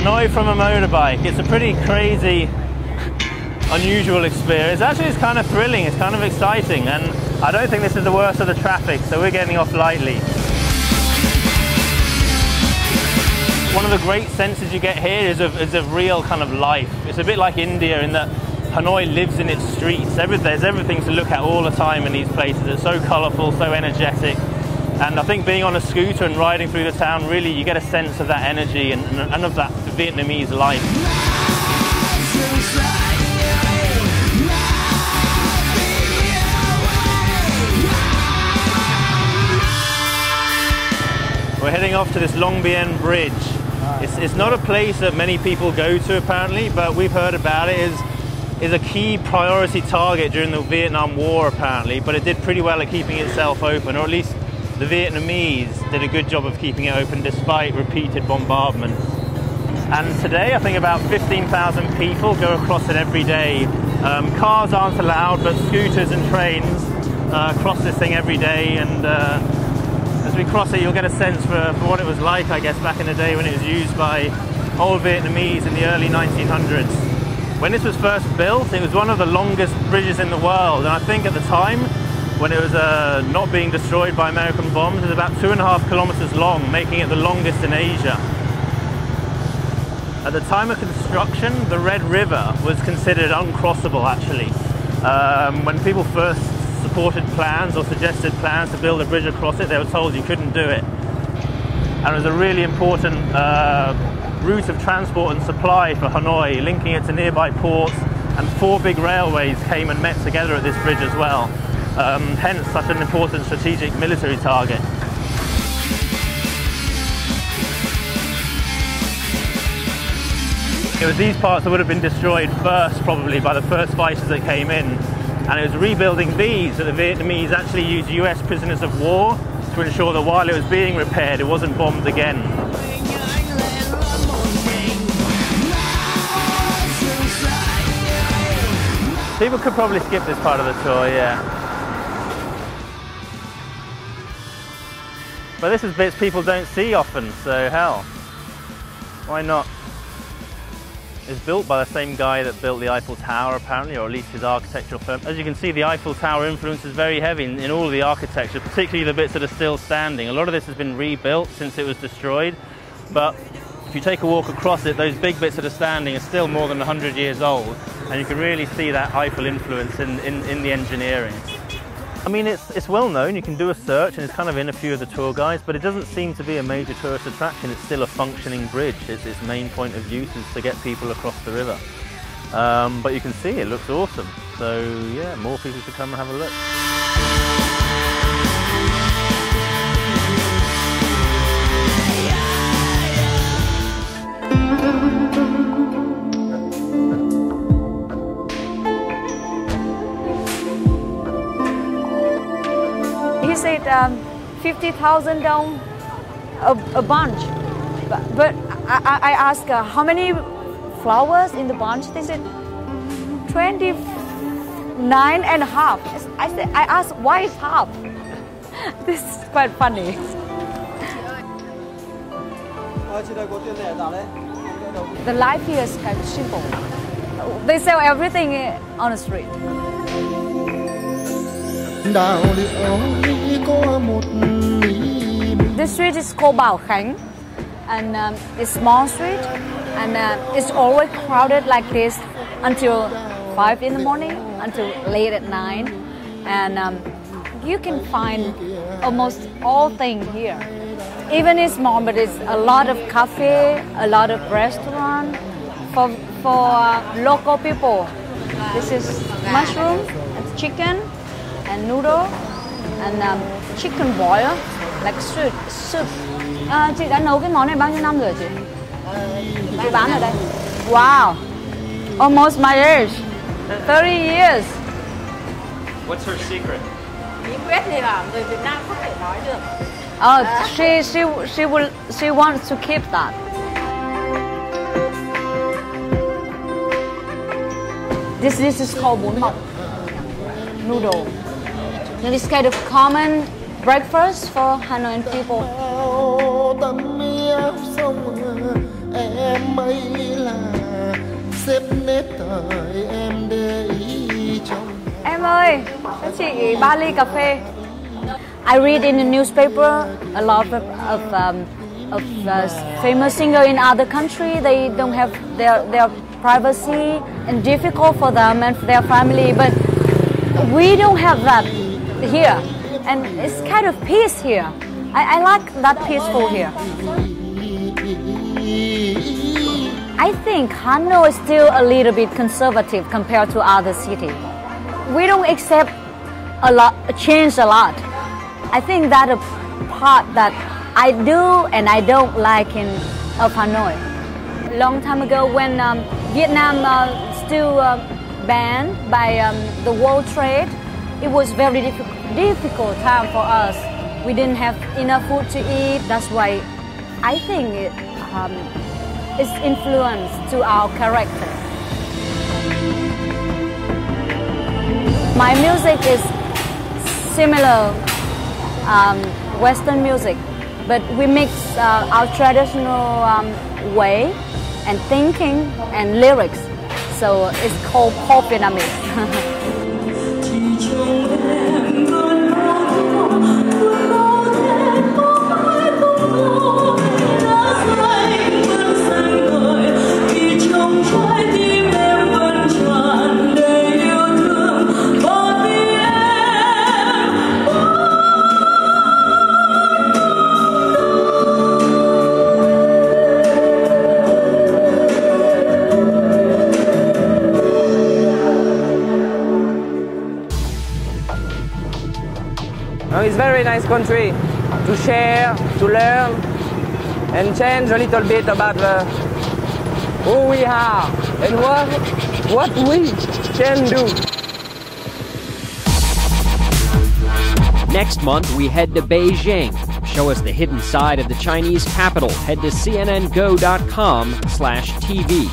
Hanoi from a motorbike. It's a pretty crazy, unusual experience. Actually, it's kind of thrilling, it's kind of exciting, and I don't think this is the worst of the traffic, so we're getting off lightly. One of the great senses you get here is of real kind of life. It's a bit like India in that Hanoi lives in its streets. There's everything to look at all the time in these places. It's so colourful, so energetic. And I think being on a scooter and riding through the town, really you get a sense of that energy and of that Vietnamese life. We're heading off to this Long Bien Bridge. It's not a place that many people go to apparently, but we've heard about it. Is a key priority target during the Vietnam War apparently, but it did pretty well at keeping itself open, or at least the Vietnamese did a good job of keeping it open despite repeated bombardment. And today I think about 15,000 people go across it every day. Cars aren't allowed, but scooters and trains cross this thing every day, and as we cross it you'll get a sense for what it was like, I guess, back in the day when it was used by old Vietnamese in the early 1900s. When this was first built, it was one of the longest bridges in the world, and I think at the time, when it was not being destroyed by American bombs, it was about 2.5 kilometers long, making it the longest in Asia. At the time of construction, the Red River was considered uncrossable actually. When people first supported plans or suggested plans to build a bridge across it, they were told you couldn't do it. And it was a really important route of transport and supply for Hanoi, linking it to nearby ports, and 4 big railways came and met together at this bridge as well. Hence such an important strategic military target. It was these parts that would have been destroyed first, probably, by the first fighters that came in. And it was rebuilding these that the Vietnamese actually used US prisoners of war to ensure that while it was being repaired, it wasn't bombed again. People could probably skip this part of the tour, yeah. But this is bits people don't see often, so hell, why not? It's built by the same guy that built the Eiffel Tower apparently, or at least his architectural firm. As you can see, the Eiffel Tower influence is very heavy in all of the architecture, particularly the bits that are still standing. A lot of this has been rebuilt since it was destroyed, but if you take a walk across it, those big bits that are standing are still more than 100 years old, and you can really see that Eiffel influence in the engineering. I mean, it's well known, you can do a search and it's kind of in a few of the tour guides, but it doesn't seem to be a major tourist attraction. It's still a functioning bridge. Its main point of use is to get people across the river. But you can see it looks awesome. So yeah, more people should come and have a look. He said 50,000 dong a bunch, but I asked how many flowers in the bunch. They said 29 and a half. I asked why is half. This is quite funny. The life here is kind of simple. They sell everything on the street. This street is called Bảo Khánh, and it's a small street, and it's always crowded like this until 5 in the morning, until late at night, and you can find almost all things here. Even it's small, but it's a lot of cafe, a lot of restaurant for local people. This is mushroom, and chicken, and noodle, and chicken boil, like soup. Chị đã nấu cái món này bao nhiêu năm rồi chị? Chị bán ở đây. Wow, almost my age, 30 years. What's her secret? Bí quyết thì là người Việt Nam không thể nói được. She wants to keep that. This is called bún mọc, noodle. And it's kind of common breakfast for Hanoian people. Em ơi, cho chị 3 ly cà phê. I read in the newspaper a lot of famous singers in other countries. They don't have their privacy and difficult for them and for their family, but we don't have that here, and it's kind of peace here. I like that peaceful here. I think Hanoi is still a little bit conservative compared to other cities. We don't accept change a lot. I think that a part that I do and I don't like of Hanoi. Long time ago, when Vietnam still banned by the World Trade, it was very difficult time for us. We didn't have enough food to eat. That's why I think it's influenced to our character. My music is similar Western music, but we mix our traditional way and thinking and lyrics. So it's called pop Vietnamese. It's a very nice country to share, to learn, and change a little bit about who we are and what we can do. Next month, we head to Beijing. Show us the hidden side of the Chinese capital. Head to cnngo.com/TV.